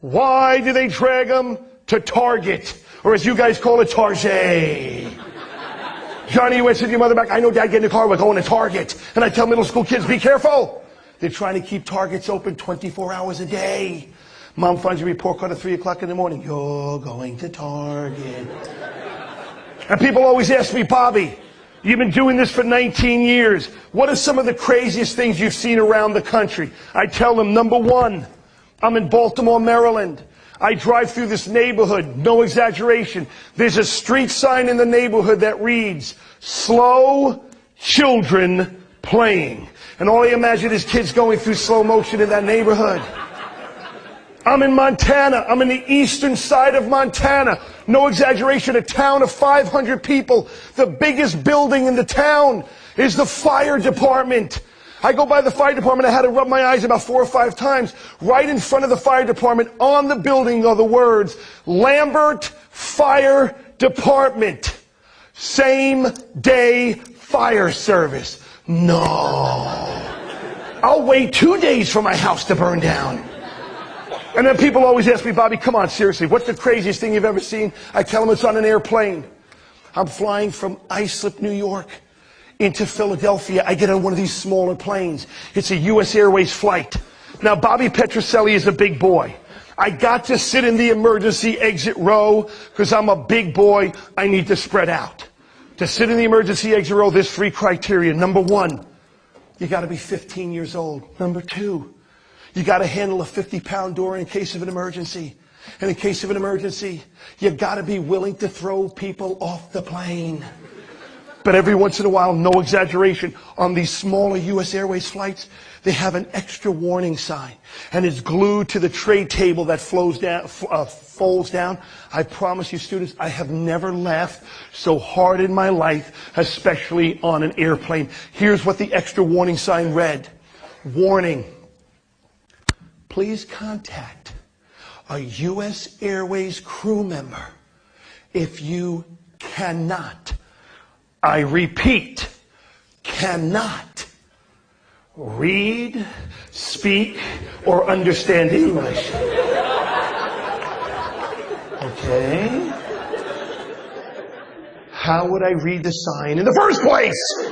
Why do they drag them to Target? Or as you guys call it, Target. Johnny, you went to your mother back. I know, Dad, get in the car. We're going to Target. And I tell middle school kids, be careful. They're trying to keep Targets open 24 hours a day. Mom finds a report card at 3 o'clock in the morning. You're going to Target. And people always ask me, Bobby, you've been doing this for 19 years. What are some of the craziest things you've seen around the country? I tell them, number one, I'm in Baltimore, Maryland. I drive through this neighborhood, no exaggeration. There's a street sign in the neighborhood that reads, slow children playing. And all I imagine is kids going through slow motion in that neighborhood. I'm in Montana. I'm in the eastern side of Montana. No exaggeration, a town of 500 people. The biggest building in the town is the fire department. I go by the fire department. I had to rub my eyes about 4 or 5 times. Right in front of the fire department on the building are the words, Lambert Fire Department. Same day fire service. No. I'll wait 2 days for my house to burn down. And then people always ask me, Bobby, come on, seriously, what's the craziest thing you've ever seen? I tell them it's on an airplane. I'm flying from Islip, New York, into Philadelphia. I get on one of these smaller planes. It's a U.S. Airways flight. Now, Bobby Petrocelli is a big boy. I got to sit in the emergency exit row because I'm a big boy. I need to spread out. To sit in the emergency exit row, there's 3 criteria. Number 1, you got to be 15 years old. Number 2, you got to handle a 50-pound door in case of an emergency. And in case of an emergency, you got to be willing to throw people off the plane. But every once in a while, no exaggeration, on these smaller U.S. Airways flights, they have an extra warning sign. And it's glued to the tray table that folds down. I promise you, students, I have never laughed so hard in my life, especially on an airplane. Here's what the extra warning sign read. Warning. Please contact a U.S. Airways crew member if you cannot, I repeat, cannot read, speak, or understand English. Okay? How would I read the sign in the first place?